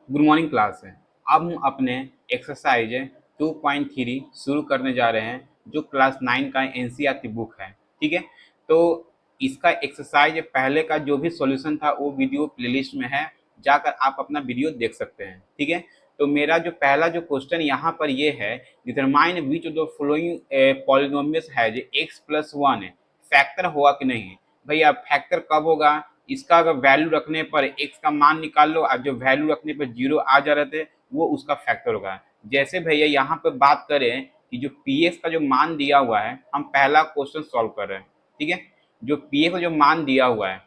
Good morning class है। अब हम अपने एक्सरसाइज 2.3 शुरू करने जा रहे हैं, जो क्लास 9 का एनसीईआरटी बुक है। ठीक है, तो इसका एक्सरसाइज पहले का जो भी सॉल्यूशन था वो वीडियो प्लेलिस्ट में है, जाकर आप अपना वीडियो देख सकते हैं। ठीक है, तो मेरा जो पहला जो क्वेश्चन यहाँ पर ये है, determine which of the following polynomials है जो x+1 है, फैक्टर हुआ कि नहीं। भैया फैक्टर कब होगा, इसका अगर वैल्यू रखने पर x का मान निकाल लो और जो वैल्यू रखने पर 0 आ जा रहे थे वो उसका फैक्टर होगा। जैसे भैया यहाँ पर बात करें कि जो px का जो मान दिया हुआ है, हम पहला क्वेश्चन सॉल्व कर रहे हैं। ठीक है, जो px का जो मान दिया हुआ है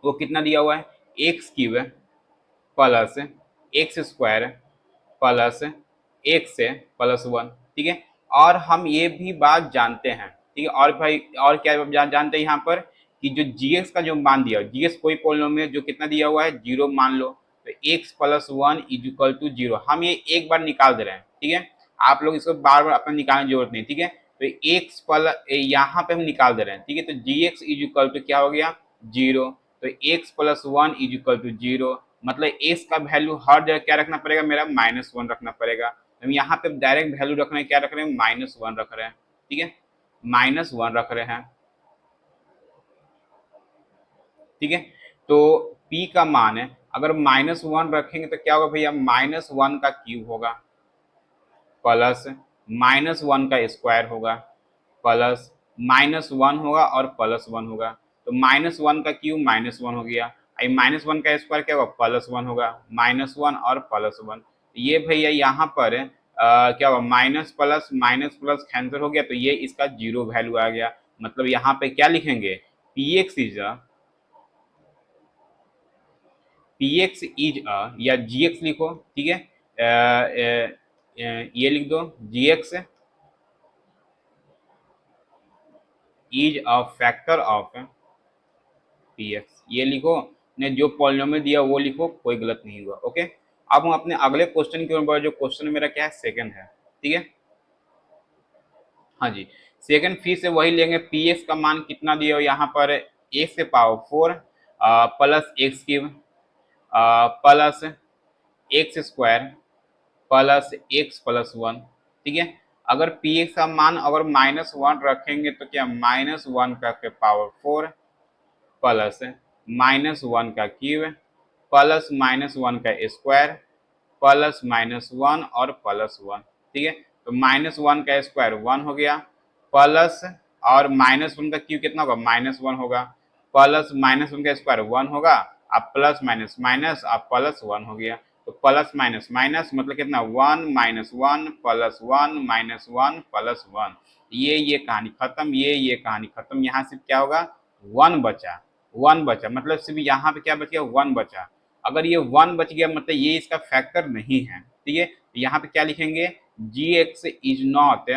वो कितना दिया हुआ है, x³ plus x² plus x plus 1। ठीक है, और हम ये भी बात जानते हैं, ठीक है, और भाई और क्या जानते हैं यहाँ पर कि जो gx का जो मान दिया, gx कोई पॉलिनोमियल जो कितना दिया हुआ है 0 मान लो, तो x+1 इक्वल टू 0 हम ये एक बार निकाल दे रहे हैं। ठीक है, आप लोग इसको बार बार अपना निकालने की जरूरत नहीं। ठीक है, तो x प्लस यहाँ पे हम निकाल दे रहे हैं। ठीक है, तो gx इक्वल टू क्या हो गया 0, तो x+1 इक्वल टू 0, मतलब x का वैल्यू हर जगह क्या रखना पड़ेगा, मेरा -1 रखना पड़ेगा। हम यहाँ पे डायरेक्ट वैल्यू रख रहे हैं, क्या रख रहे हैं -1 रख रहे हैं। ठीक है, -1 रख रहे हैं। ठीक है, तो p का मान है अगर -1 रखेंगे तो क्या होगा भैया, -1 का क्यूब होगा प्लस -1 का स्क्वायर होगा प्लस -1 होगा और +1 होगा। तो -1 का क्यूब -1 हो गया, -1 का स्क्वायर क्या होगा +1 होगा, -1 और +1। ये भैया यहाँ पर क्या होगा माइनस प्लस कैंसिल हो गया, तो ये इसका 0 वैल्यू आ गया। मतलब यहाँ पे क्या लिखेंगे, px इज या gx लिखो। ठीक है, ये लिख दो gx is a factor of px, ये लिखो। ने जो पॉलिनोमियल दिया वो लिखो, कोई गलत नहीं हुआ। ओके, अब हम अपने अगले क्वेश्चन की ओर बढ़े, जो क्वेश्चन मेरा क्या है सेकंड है। ठीक है, हाँ जी, सेकंड फिर से वही लेंगे। px का मान कितना दिया हो यहाँ पर, x⁴ plus x³ plus x² plus x+1। ठीक है, अगर px का मान अगर -1 रखेंगे तो क्या -1 का पावर 4 प्लस -1 का क्यूब प्लस -1 का स्क्वायर प्लस -1 और +1। ठीक है, तो -1 का स्क्वायर 1 हो गया प्लस और -1 का क्यूब कितना होगा -1 होगा प्लस -1 का स्क्वायर 1 होगा, अब प्लस माइनस माइनस अब +1 हो गया। तो प्लस माइनस माइनस मतलब कितना 1 -1 +1 -1 +1। ये कहानी खत्म, ये कहानी खत्म। यहाँ सिर्फ क्या होगा 1 बचा, 1 बचा, मतलब सिर्फ यहाँ पे क्या बच गया 1 बचा। अगर ये 1 बच गया मतलब ये इसका फैक्टर नहीं है। ठीक है, यहाँ पे क्या लिखेंगे, gx is not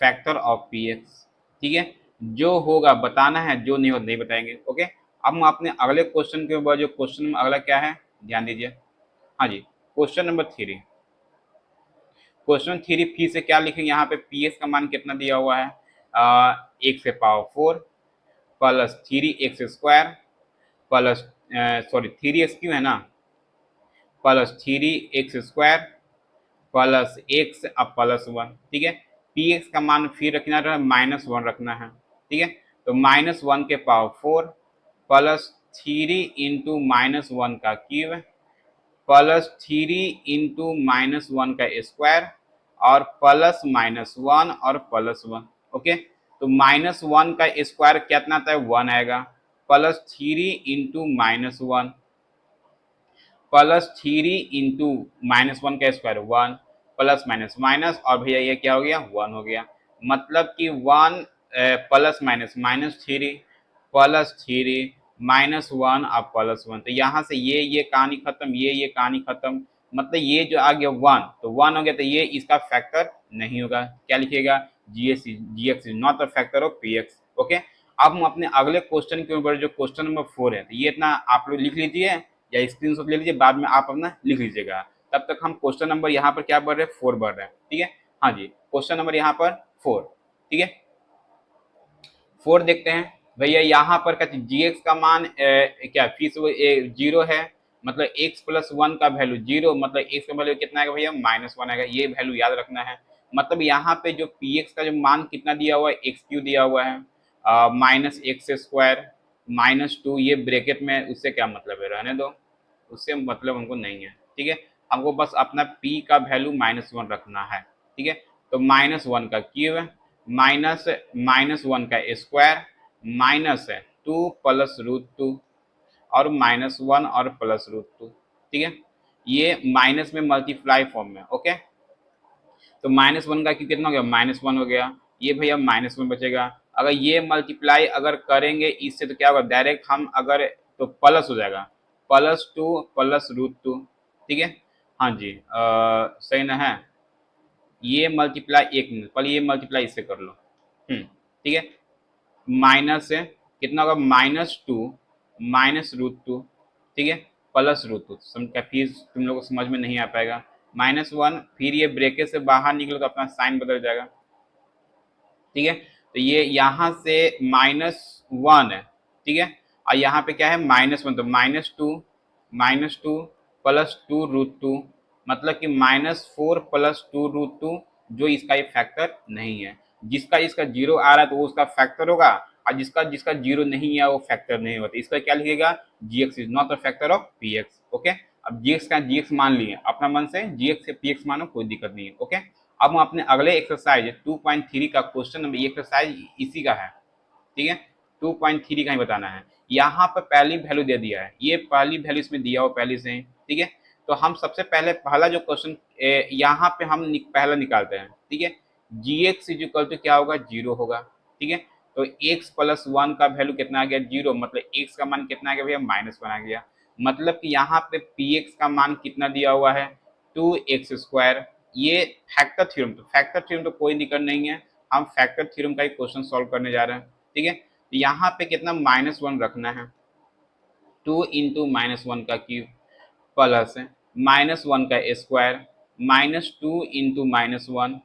factor of px। ठीक है, जो होगा बताना है, जो नहीं होगा नहीं बताएंगे। ओके, अब हम अपने अगले क्वेश्चन के ऊपर, जो क्वेश्चन अगला क्या है ध्यान दीजिए। हाँ जी, क्वेश्चन नंबर 3। क्वेश्चन 3 फिर से क्या लिखेंगे, यहाँ पे px का मान कितना दिया हुआ है, x⁴ plus 3x² plus sorry 3x क्यों है ना, प्लस 3x² प्लस x अब +1। ठीक है, px का मान फिर रखना है -1 रखना है। ठीक है, तो -1 के पावर 4 प्लस 3 इंटू -1 का क्यूब प्लस 3 इंटू -1 का स्क्वायर और प्लस -1 और +1। ओके, तो -1 का स्क्वायर कितना था 1 आएगा प्लस 3 इंटू -1 प्लस 3 इंटू -1 का स्क्वायर 1 प्लस माइनस माइनस और भैया ये क्या हो गया 1 हो गया। मतलब कि 1 प्लस माइनस -3 प्लस 3 -1 और +1। तो यहाँ से ये कहानी खत्म, ये कहानी खत्म। मतलब ये जो आ गया 1, तो 1 हो गया, तो ये इसका फैक्टर नहीं होगा। क्या लिखिएगा, gx is not the factor of px। Okay, अब हम अपने अगले क्वेश्चन के ऊपर, जो क्वेश्चन नंबर 4 है, तो ये इतना आप लोग लिख लीजिए या स्क्रीनशॉट ले लीजिए, बाद में आप अपना लिख लीजिएगा। तब तक हम क्वेश्चन नंबर यहाँ पर क्या बढ़ रहे हैं 4 बढ़ रहे हैं। ठीक है, हाँ जी, क्वेश्चन नंबर यहाँ पर 4। ठीक है, 4 देखते हैं। भैया यहाँ पर क्या gx का मान क्या फिर से 0 है, मतलब x प्लस वन का वैल्यू 0, मतलब x का वैल्यू कितना आएगा भैया -1 आएगा, ये वैल्यू याद रखना है। मतलब यहाँ पे जो px का जो मान कितना दिया हुआ है x³ दिया हुआ है, -x² -2, ये ब्रैकेट में, उससे क्या मतलब है, रहने दो, उससे मतलब हमको नहीं है, ठीक है। हमको बस अपना p का वैल्यू -1 रखना है, ठीक है। तो -1 का क्यूब माइनस -1 का स्क्वायर -2 प्लस √2 और -1 और प्लस √2, ठीक है। ये माइनस में मल्टीप्लाई फॉर्म में, ओके। तो -1 का क्यूब कितना हो गया, -1 हो गया, ये भैया -1 बचेगा। अगर ये मल्टीप्लाई अगर करेंगे इससे तो क्या होगा, डायरेक्ट हम अगर तो प्लस हो जाएगा, +2 प्लस √2, ठीक है। हाँ जी, सही ना है। ये मल्टीप्लाई, एक मिनट पहले ये मल्टीप्लाई इससे कर लो, ठीक है। माइनस है कितना होगा, -2 -√2, ठीक है, प्लस √2, फिर तुम लोग को समझ में नहीं आ पाएगा। -1, फिर ये ब्रैकेट से बाहर निकलो तो अपना साइन बदल जाएगा, ठीक है। तो ये यहाँ से -1 है, ठीक है, और यहाँ पे क्या है -1, तो -2 +2 √2, मतलब कि -4 + 2 √2, जो इसका एक फैक्टर नहीं है। जिसका इसका 0 आ रहा है तो वो उसका फैक्टर होगा, और जिसका जिसका 0 नहीं है वो फैक्टर नहीं होता। इसका क्या लिखेगा, gx is not the factor of px, okay. अब gx का gx मान लिए अपना मन से, gx से px मानो, कोई दिक्कत नहीं है, ओके। अब हम अपने अगले एक्सरसाइज 2.3 का क्वेश्चन नंबर, ये एक्सरसाइज इसी का है, ठीक है। 2.3 का ही बताना है। यहाँ पर पहली वैल्यू दे दिया है, ये पहली वैल्यू इसमें दिया हो पहले से, ठीक है। तो हम सबसे पहले पहला जो क्वेश्चन यहाँ पे हम पहला निकालते हैं, ठीक है। gx इज इक्वल टू क्या होगा, 0 होगा, ठीक है। तो x प्लस 1 का वैल्यू कितना आ गया, 0, मतलब x का मान कितना आ गया भैया, -1 आ गया। मतलब कि यहाँ पे px का मान कितना दिया हुआ है, 2x²। ये फैक्टर थ्योरम, तो फैक्टर थ्योरम तो कोई दिक्कत नहीं है, हम फैक्टर थ्योरम का ही क्वेश्चन सॉल्व करने जा रहे हैं, ठीक है। तो यहाँ पे कितना -1 रखना है, 2 इंटू -1 का क्यूब प्लस -1 का स्क्वायर -2 इंटू -1,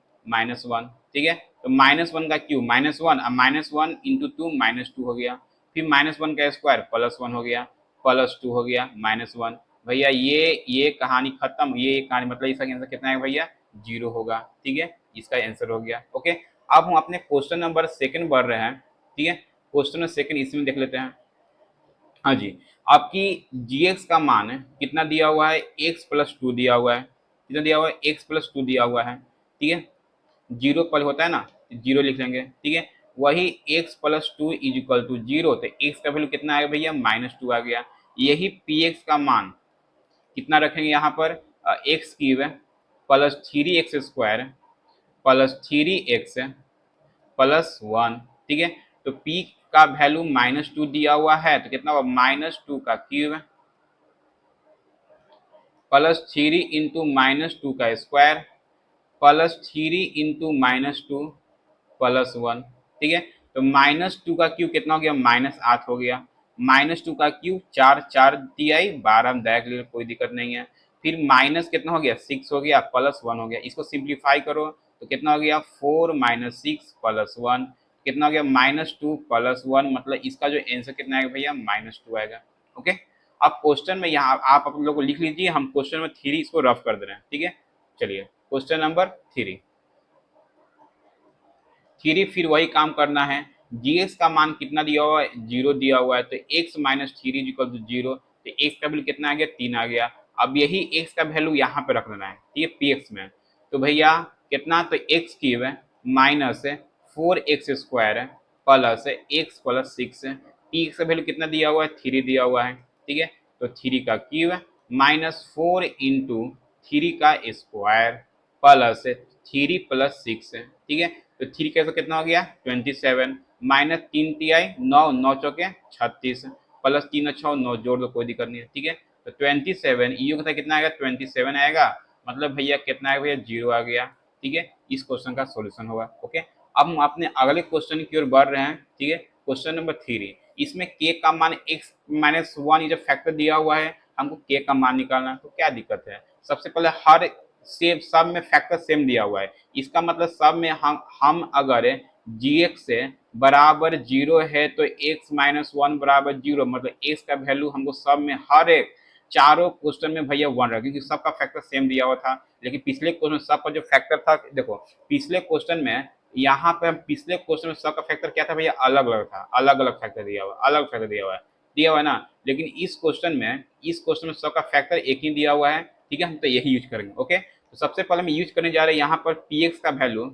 ठीक है। तो -1 का क्यूब -1, अब -1 इंटू 2 -2 हो गया, फिर -1 का स्क्वायर +1 हो गया, +2 हो गया, -1। भैया ये कहानी खत्म, ये कहानी मतलब इसका आंसर कितना है भैया, 0 होगा, ठीक है। इसका आंसर हो गया, ओके। अब हम अपने क्वेश्चन नंबर सेकंड बढ़ रहे हैं, ठीक है। क्वेश्चन नंबर सेकंड इसमें देख लेते हैं। हाँ जी, आपकी gx का मान है कितना दिया हुआ है, x+2 दिया हुआ है, कितना दिया हुआ है, x+2 दिया हुआ है, ठीक है। 0 पर होता है ना, 0 लिख लेंगे, ठीक है। वही x+2 इज इक्वल टू 0, तो x का वैल्यू कितना आएगा भैया, -2 आ गया। यही px का मान कितना रखेंगे यहाँ पर, x³ +3x² +3x +1, ठीक है। तो p का वैल्यू -2 दिया हुआ है, तो कितना होगा, -2 का क्यूब +3 इंटू -2 का स्क्वायर +3 इंटू -2 +1, ठीक है। तो -2 का क्यूब कितना हो गया, -8 हो गया, -2 का क्यूब 4 4 तिहाई 12 में दायक ले, कोई दिक्कत नहीं है। फिर माइनस कितना हो गया, 6 हो गया, +1 हो गया। इसको सिंप्लीफाई करो तो कितना हो गया, 4 - 6 +1, कितना हो गया, -2 +1, मतलब इसका जो आंसर कितना आएगा भैया, -2 आएगा, ओके। अब क्वेश्चन में यहाँ आप लोगों को लिख लीजिए, हम क्वेश्चन नंबर 3 इसको रफ कर दे रहे हैं, ठीक है। चलिए क्वेश्चन नंबर 3, फिर वही काम करना है। gx का मान कितना दिया हुआ है, 0 दिया हुआ है, तो x - 3 इक्वल टू 0, तो x का वैल्यू कितना आ गया, 3 आ गया। अब यही x का वैल्यू यहाँ पे रख देना है, ठीक है, px में। तो भैया कितना, तो x³ है -4x² है x + 6 है, px का वैल्यू कितना दिया हुआ है, 3 दिया हुआ है, ठीक है। तो 3 का क्यूब -4 इंटू 3 का स्क्वायर +3 + 6 है, ठीक है। तो 3 कैसे कितना हो गया, 27, -3 तिहाई 9 9 चौके 36 +3 और 6 9 जोड़ दो, कोई दिक्कत नहीं है, ठीक है। तो 27 यू का कितना आएगा, 27 आएगा, मतलब भैया कितना आएगा भैया, 0 आ गया, ठीक है। इस क्वेश्चन का सॉल्यूशन होगा, ओके। अब हम अपने अगले क्वेश्चन की ओर बढ़ रहे हैं, ठीक है। क्वेश्चन नंबर 3, इसमें k का मान x - 1 ये जो फैक्टर दिया हुआ है, हमको k का मान निकालना है, तो क्या दिक्कत है। सबसे पहले हर सेम, सब में फैक्टर सेम दिया हुआ है, इसका मतलब सब में हम अगर gx से बराबर 0 है तो x माइनस 1 बराबर 0, मतलब x का वैल्यू हमको सब में हर एक चारों क्वेश्चन में भैया 1 रहा, क्योंकि सबका फैक्टर सेम दिया हुआ था। लेकिन पिछले क्वेश्चन में सबका जो फैक्टर था, देखो पिछले क्वेश्चन में, यहाँ पे हम पिछले क्वेश्चन में सबका फैक्टर क्या था भैया, अलग अलग था, अलग अलग फैक्टर दिया हुआ, अलग फैक्टर दिया हुआ है ना। लेकिन इस क्वेश्चन में सबका फैक्टर एक ही दिया हुआ है, ठीक है, हम तो यही यूज करेंगे। ओके, तो सबसे पहले हम यूज करने जा रहे हैं यहाँ पर पी एक्स का वैल्यू।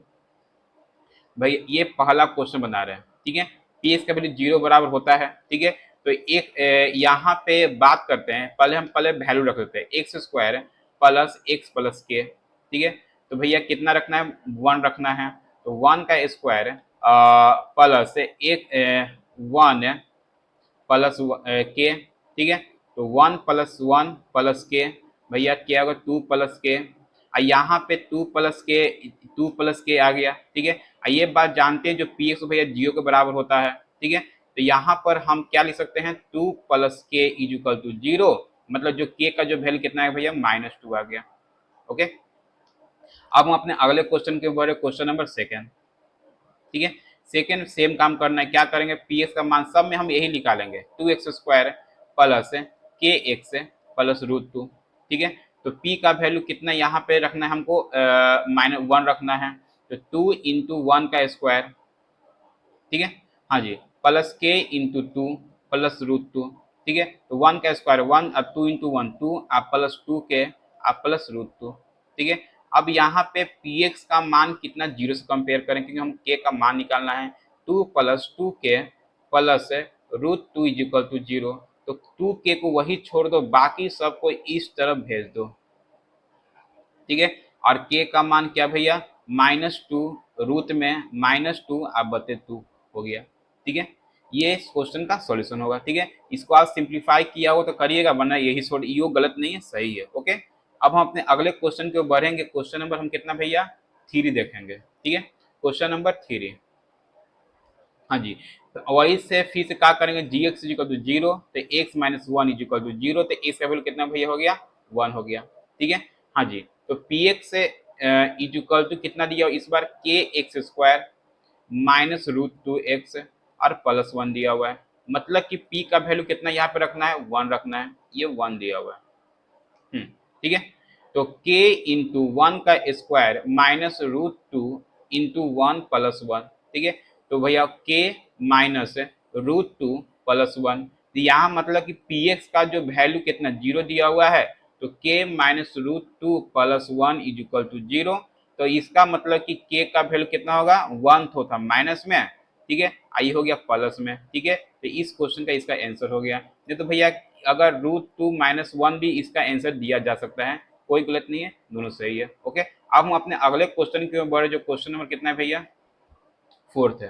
भाई ये पहला क्वेश्चन बना रहे हैं, ठीक है, पी एक्स का वैल्यू 0 बराबर होता है, ठीक है। तो एक यहाँ पे बात करते हैं, पहले वैल्यू रख देते हैं, x square plus x plus के, ठीक है। तो भैया कितना रखना है, 1 रखना है, तो 1 का स्क्वायर प्लस एक 1 प्लस के, ठीक है। तो 1 प्लस 1 प्लस के, भैया क्या होगा, 2 प्लस के, यहाँ पे 2 प्लस के आ गया, ठीक है। ये बात जानते हैं जो पी एक्स भैया 0 के बराबर होता है, ठीक है। तो यहाँ पर हम क्या लिख सकते हैं, 2 प्लस के इज इक्वल टू 0, मतलब जो के का जो वैल्यू कितना है भैया, -2 आ गया। ओके, अब हम अपने अगले क्वेश्चन के ऊपर, क्वेश्चन नंबर सेकेंड, ठीक है। सेकेंड सेम काम करना है, क्या करेंगे, पी एक्स का मान सब में हम यही निकालेंगे, 2x स्क्वायर प्लस के एक्स प्लस √2, ठीक है। तो p का वैल्यू कितना यहाँ पे रखना है हमको, -1 रखना है, तो 2 इंटू 1 का स्क्वायर, ठीक है, हाँ जी, प्लस के इंटू 2 प्लस √2, ठीक है। तो 1 का स्क्वायर 1, अब 2 इंटू 1 2, आप प्लस 2 के, आप प्लस √2, ठीक है। अब यहाँ पे px का मान कितना, 0 से कंपेयर करें, क्योंकि हम k का मान निकालना है, 2 plus 2k plus √2 is equal to 0, तो 2k को वही छोड़ दो, बाकी सबको इस तरफ भेज दो, ठीक है। और k का मान क्या भैया, -2, रूट में -2 आप बते 2 हो गया, ठीक है। ये इस क्वेश्चन का सॉल्यूशन होगा, ठीक है। इसको आप सिंप्लीफाई किया हो तो करिएगा, वरना यही यो गलत नहीं है, सही है। ओके, अब हम अपने अगले क्वेश्चन के बढ़ेंगे, क्वेश्चन नंबर हम कितना भैया, 3 देखेंगे, ठीक है। क्वेश्चन नंबर 3, हाँ जी, तो वही से फिर से क्या करेंगे, g x is equal to 0, तो x minus 1 is equal to 0, तो x का वैल्यू कितना भैया हो गया, 1 हो गया, ठीक है। हाँ जी, तो p x is equal to कितना दिया, इस बार के एक्स स्क्वायर -√2x और प्लस 1 दिया हुआ है, मतलब कि p का वैल्यू कितना यहाँ पे रखना है, 1 रखना है, ये 1 दिया हुआ है, ठीक है। तो k इंटू 1 का स्क्वायर -√2 इंटू 1 प्लस 1, ठीक है। तो भैया k -√2 प्लस 1, तो यहाँ मतलब कि px का जो वैल्यू कितना, 0 दिया हुआ है, तो k -√2 plus 1 is equal to 0, तो इसका मतलब कि k का वैल्यू कितना होगा, 1 तो था माइनस में, ठीक है, आई हो गया प्लस में, ठीक है। तो इस क्वेश्चन का इसका आंसर हो गया। नहीं तो भैया अगर √2 - 1 भी इसका आंसर दिया जा सकता है, कोई गलत नहीं है, दोनों सही है। ओके, अब हम अपने अगले क्वेश्चन की ओर बढ़े, जो क्वेश्चन नंबर कितना है भैया, 4th है,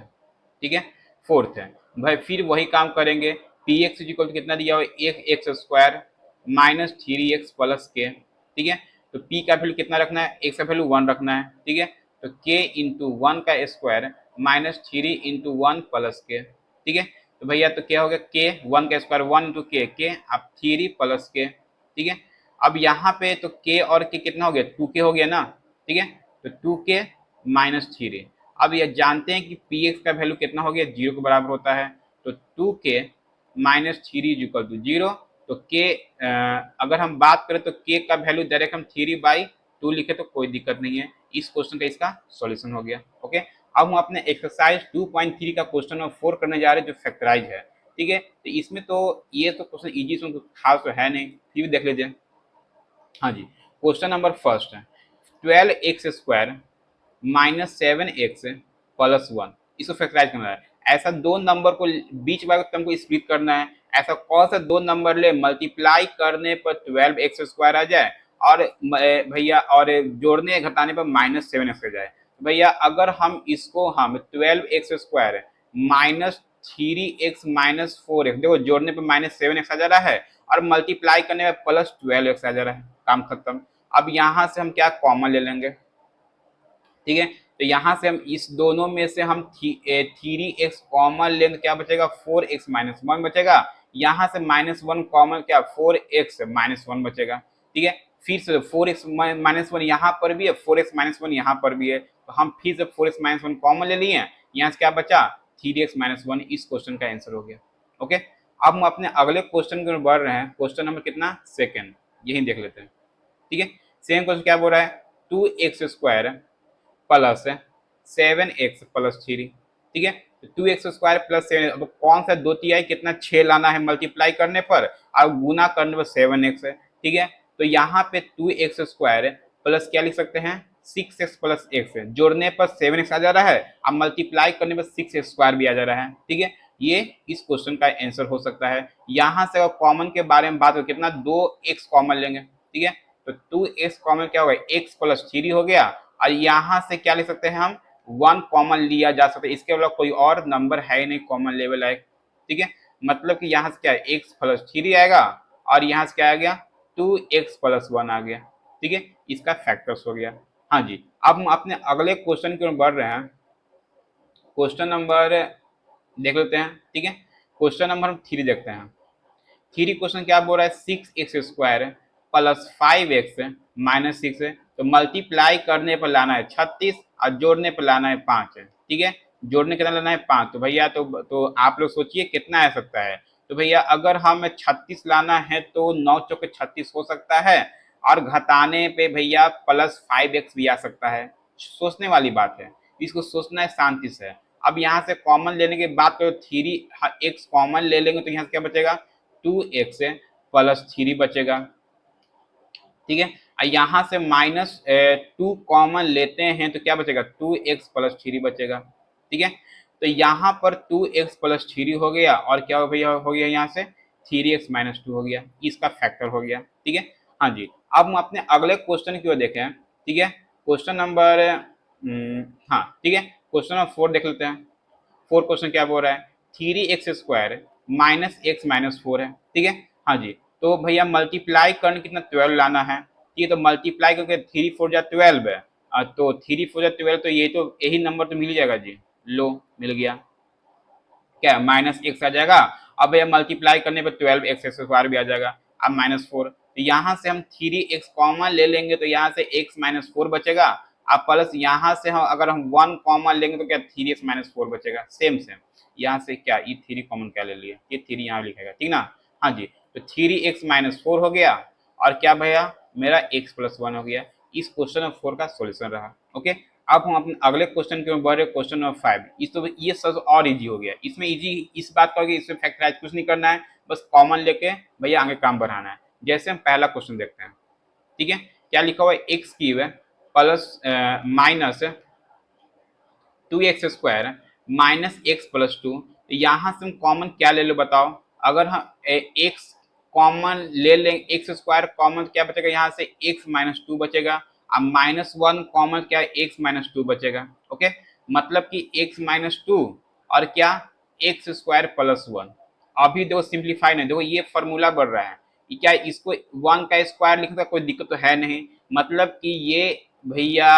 ठीक है, 4th है। भाई फिर वही काम करेंगे, पी एक्स इज इक्वल कितना दिया हुआ है, एक एक्स स्क्वायर -3x प्लस के, ठीक है। तो p का वैल्यू कितना रखना है, x का वैल्यू 1 रखना है, ठीक है। तो k इंटू 1 का स्क्वायर -3 इंटू 1 प्लस के, ठीक है। तो भैया तो क्या हो गया, k 1 का स्क्वायर 1 इंटू के अब 3 प्लस के, ठीक है। अब यहाँ पे तो k और k कितना हो गया, 2k हो गया ना, ठीक है। तो 2k -3, अब ये जानते हैं कि px का वैल्यू कितना हो गया, 0 के बराबर होता है, तो 2k -3 इज इक्वल टू 0, तो k अगर हम बात करें तो k का वैल्यू डायरेक्ट हम 3/2 लिखे तो कोई दिक्कत नहीं है, इस क्वेश्चन का इसका सॉल्यूशन हो गया। ओके, अब हम अपने एक्सरसाइज 2.3 का क्वेश्चन नंबर 4 करने जा रहे हैं, जो फैक्टराइज है, ठीक है। तो इसमें तो ये तो क्वेश्चन इजी, इसमें खास तो है नहीं, फिर भी देख लीजिए। हाँ जी, क्वेश्चन नंबर फर्स्ट है, 12x स्क्वायर -7x प्लस 1, इसको फैक्टराइज करना है। ऐसा दो नंबर को बीच वाले टर्म को स्प्लिट करना है, ऐसा कौन सा दो नंबर ले मल्टीप्लाई करने पर 12x स्क्वायर आ जाए, और भैया और जोड़ने घटाने पर -7x आ जाए। भैया अगर हम इसको हम 12x स्क्वायर -3x - 4x, देखो जोड़ने पर -7x आ जा रहा है, और मल्टीप्लाई करने पर +12x आ जा रहा है, काम खत्म। अब यहाँ से हम क्या कॉमन ले लेंगे, ठीक है। तो यहाँ से हम इस दोनों में से हम 3x कॉमन लेंगे, क्या बचेगा, 4x - 1 बचेगा। यहाँ से -1 कॉमन, क्या 4x - 1 बचेगा, ठीक है। फिर से 4x-1 यहाँ पर भी है, 4x-1 यहाँ पर भी है, तो हम फिर से 4x-1 कॉमन ले लिए, यहाँ से क्या बचा 3x-1। इस क्वेश्चन का आंसर हो गया। ओके, अब हम अपने अगले क्वेश्चन की ओर बढ़ रहे हैं। क्वेश्चन नंबर कितना, सेकंड, यही देख लेते हैं। ठीक है, सेकंड क्वेश्चन क्या बोल रहा है, 2x² प्लस 7x प्लस 3। ठीक है, तो 2x² प्लस 7, अब कौन सा दो तिहाई कितना 6 लाना है मल्टीप्लाई करने पर और गुना करने पर 7x है। ठीक है, तो यहाँ पे 2x² प्लस क्या लिख सकते हैं 6x प्लस x है, जोड़ने पर 7x आ जा रहा है, अब मल्टीप्लाई करने पर 6x² भी आ जा रहा है। ठीक है, ये इस क्वेश्चन का आंसर हो सकता है। यहाँ से अगर कॉमन के बारे में बात हो, कितना 2x कॉमन लेंगे। ठीक है, तो 2x कॉमन क्या होगा, x प्लस 3 हो गया, और यहाँ से क्या लिख सकते हैं हम 1 कॉमन लिया जा सकता है, इसके अलावा कोई और नंबर है नहीं कॉमन लेवल लायक। ठीक है, मतलब कि यहाँ से क्या है x प्लस 3 आएगा, और यहाँ से क्या आ गया 2x प्लस 1 आ गया। ठीक है, इसका फैक्टर्स हो गया। हाँ जी, अब हम अपने अगले क्वेश्चन की ओर बढ़ रहे हैं। क्वेश्चन नंबर देख लेते हैं। ठीक है, क्वेश्चन नंबर 3 देखते हैं। 3 क्वेश्चन क्या बोल रहा है, 6x² प्लस 5x माइनस 6 है, तो मल्टीप्लाई करने पर लाना है 36 और जोड़ने पर लाना है 5 है। ठीक है, जोड़ने कितना लाना है 5, तो भैया तो आप लोग सोचिए कितना आ सकता है। तो भैया अगर हम 36 लाना है तो 9 चौके 36 हो सकता है, और घटाने पे भैया प्लस 5x भी आ सकता है। सोचने वाली बात है, इसको सोचना है शांति से। अब यहाँ से कॉमन लेने की बात करो, 3x कॉमन ले लेंगे तो यहाँ से क्या बचेगा 2x प्लस 3 बचेगा। ठीक है, यहाँ से -2 कॉमन लेते हैं तो क्या बचेगा 2x प्लस 3 बचेगा। ठीक है, तो यहाँ पर 2x प्लस 3 हो गया, और क्या हो भैया हो गया यहाँ से 3x माइनस 2 हो गया, इसका फैक्टर हो गया। ठीक है, हाँ जी, अब हम अपने अगले क्वेश्चन की ओर देखें। ठीक है, क्वेश्चन नंबर हाँ ठीक है, क्वेश्चन नंबर 4 देख लेते हैं। 4 क्वेश्चन क्या बोल रहा है, 3x² माइनस x माइनस 4 है। ठीक है, हाँ जी, तो भैया मल्टीप्लाई करने कितना 12 लाना है। ठीक है, तो मल्टीप्लाई करके 3 4 जा 12 है, तो 3 4 जा 12, तो ये तो यही नंबर तो मिल जाएगा जी, लो मिल गया, क्या माइनस x आ जाएगा। अब भैया मल्टीप्लाई करने पर 12x² भी आ जाएगा, अब -4, तो यहाँ से हम 3x कॉमन ले लेंगे तो यहाँ से x माइनस 4 बचेगा, अब प्लस यहाँ से हम अगर हम 1 कॉमन लेंगे तो क्या 3x माइनस 4 बचेगा, सेम सेम। यहाँ से क्या ये 3 कॉमन क्या ले लिया, ये 3 यहाँ लिखेगा, ठीक ना। हाँ जी, तो 3x माइनस 4 हो गया, और क्या भैया मेरा x प्लस 1 हो गया। इस क्वेश्चन नंबर 4 का सोल्यूशन रहा। ओके, अब हम अपने अगले क्वेश्चन के बढ़ रहे, क्वेश्चन नंबर 5। इस तो ये सब और इजी हो गया, इसमें इजी इस बात का होगी, इसमें फैक्टराइज कुछ नहीं करना है, बस कॉमन लेके भैया आगे काम बढ़ाना है। जैसे हम पहला क्वेश्चन देखते हैं। ठीक है, क्या लिखा हुआ है x³ plus minus 2x² minus x plus 2, यहाँ से हम कॉमन क्या ले लो बताओ। अगर हम x कॉमन ले लें, x² कॉमन क्या बचेगा, यहाँ से x माइनस 2 बचेगा, अब -1 कॉमन क्या है x माइनस 2 बचेगा। ओके, मतलब कि x माइनस 2 और क्या x² प्लस 1। अभी देखो सिंप्लीफाई नहीं, देखो ये फॉर्मूला बढ़ रहा है, क्या इसको 1 का स्क्वायर लिखने का कोई दिक्कत तो है नहीं, मतलब कि ये भैया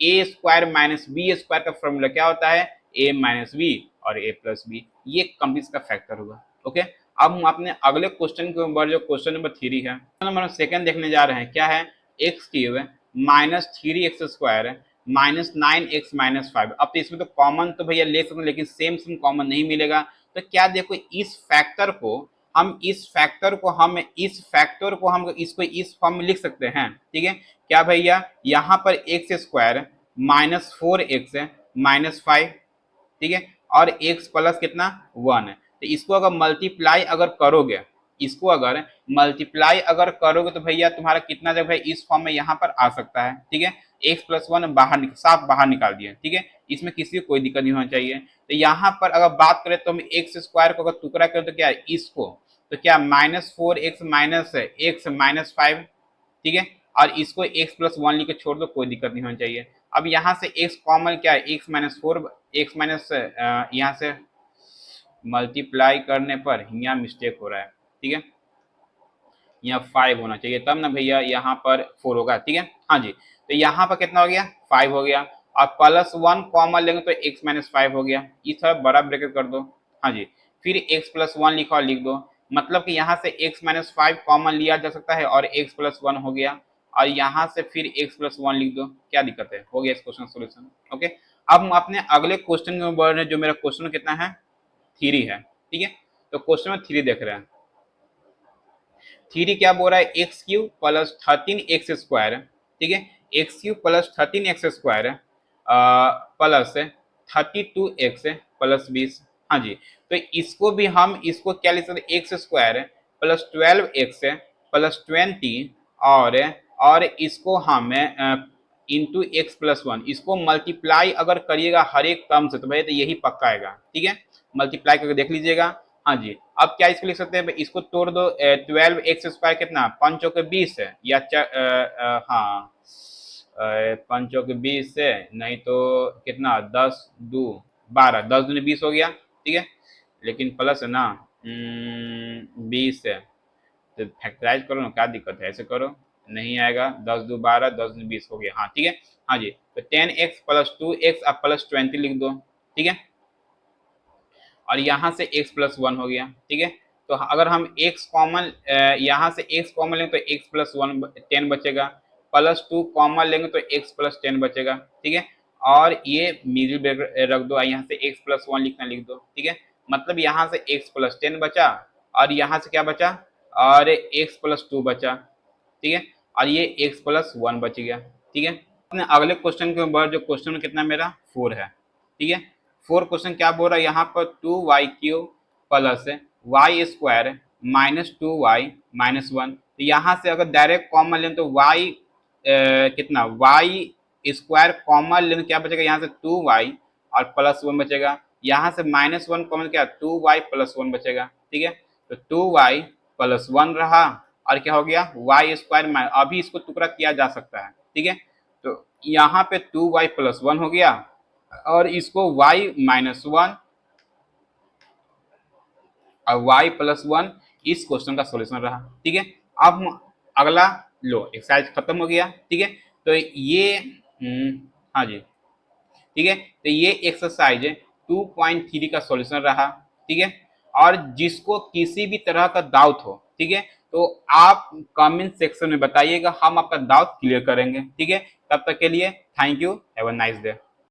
a² माइनस b² का फॉर्मूला क्या होता है a माइनस बी और a प्लस बी, ये कंप्लीट का फैक्टर होगा। ओके, अब हम अपने अगले क्वेश्चन के ऊपर जो क्वेश्चन नंबर 3 है, नंबर सेकंड देखने जा रहे हैं। क्या है, x³ minus 3x² minus 9x minus 5। अब तो इसमें तो कॉमन तो भैया ले सकते हैं, लेकिन सेम सेम कॉमन नहीं मिलेगा, तो क्या देखो इस फैक्टर को हम इसको इस फॉर्म में लिख सकते हैं। ठीक है, क्या भैया यहाँ पर x² माइनस 4x माइनस 5, ठीक है, और x प्लस कितना 1 है, तो इसको अगर मल्टीप्लाई अगर करोगे तो भैया तुम्हारा कितना जगह है इस फॉर्म में यहाँ पर आ सकता है। ठीक है, x प्लस 1 साफ बाहर निकाल दिया। ठीक है, इसमें किसी को कोई दिक्कत नहीं होना चाहिए। तो यहाँ पर अगर बात करें तो हम x² को अगर टुकड़ा करें तो क्या है इसको, तो क्या -4x माइनस x माइनस 5। ठीक है, और इसको x प्लस 1 लिख के छोड़ दो, कोई दिक्कत नहीं होनी चाहिए। अब यहाँ से x कॉमन क्या है x माइनस 4, x माइनस यहाँ से मल्टीप्लाई करने पर यहाँ मिस्टेक हो रहा है। ठीक है, यहाँ 5 होना चाहिए तब ना भैया यहाँ पर 4 होगा। ठीक है, हाँ जी, तो यहाँ पर कितना हो गया 5 हो गया, और प्लस 1 कॉमन लेंगे तो x माइनस 5 हो गया, इस तरह बड़ा ब्रैकेट कर दो। हाँ जी, फिर x प्लस 1 लिखा और लिख दो, मतलब कि यहाँ से x माइनस 5 कॉमन लिया जा सकता है और x प्लस 1 हो गया, और यहाँ से फिर x+1 लिख दो, क्या दिक्कत है, हो गया इस क्वेश्चन सोल्यूशन। ओके, अब हम अपने अगले क्वेश्चन में बढ़ रहे हैं, जो मेरा क्वेश्चन कितना है, 3 है। ठीक है, तो क्वेश्चन में 3 देख रहे हैं। 3 क्या बोल रहा है, x³ प्लस 13x², ठीक है, x³ plus 13x² plus 32x plus 20। हाँ जी, तो इसको भी हम इसको क्या लिख सकते हैं, x² प्लस 12x प्लस 20 और इसको हम इंटू x+1, इसको मल्टीप्लाई अगर करिएगा हर एक टर्म से तो भाई तो यही पक्का आएगा। ठीक है, मल्टीप्लाई करके देख लीजिएगा। हाँ जी, अब क्या इसको लिख सकते हैं, इसको तोड़ दो, 12x² कितना, 5 चौके 20 है, या हाँ 5 चौके 20 है, नहीं तो कितना 10 2 12, 10 दूनी 20 हो गया। ठीक है, लेकिन प्लस है ना, 20 है तो फैक्टराइज करो ना, क्या दिक्कत है, ऐसे करो नहीं आएगा, 10 2 12, 10 दूनी 20 हो गया। हाँ ठीक है, हाँ जी, तो 10x प्लस 2x अब प्लस 20 लिख दो। ठीक है, और यहाँ से x+1 हो गया। ठीक है, तो अगर हम x कॉमन, यहाँ से x कॉमन लेंगे तो x+1 10 बचेगा, +2 कॉमन लेंगे तो x+10 बचेगा। ठीक है, और ये मिडिल ब्रैकेट रख दो, यहाँ से x+1 लिखना लिख दो। ठीक है, मतलब यहाँ से x+10 बचा और यहाँ से क्या बचा, और x+2 बचा। ठीक है, और ये x+1 बच गया। ठीक है, अपने अगले क्वेश्चन के ऊपर, जो क्वेश्चन में कितना मेरा 4 है। ठीक है, 4 क्वेश्चन क्या बोल रहा है, यहाँ पर 2y³ plus y² minus 2y-1। तो यहाँ से अगर डायरेक्ट कॉमन लें तो y कितना, y² कॉमन लें क्या बचेगा, यहाँ से 2y और +1 बचेगा, यहाँ से -1 कॉमन क्या, 2y+1 बचेगा। ठीक है, तो 2y+1 रहा और क्या हो गया, y², अभी इसको टुकड़ा किया जा सकता है। ठीक है, तो यहाँ पे 2y+1 हो गया और इसको y-1 और y+1 इस क्वेश्चन का सॉल्यूशन रहा। ठीक है, अब अगला लो, एक्सरसाइज खत्म हो गया। ठीक है, तो ये हाँ जी, ठीक है, तो ये एक्सरसाइज 2.3 का सॉल्यूशन रहा। ठीक है, और जिसको किसी भी तरह का डाउट हो, ठीक है, तो आप कमेंट सेक्शन में बताइएगा, हम आपका डाउट क्लियर करेंगे। ठीक है, तब तक के लिए thank you, have a nice day.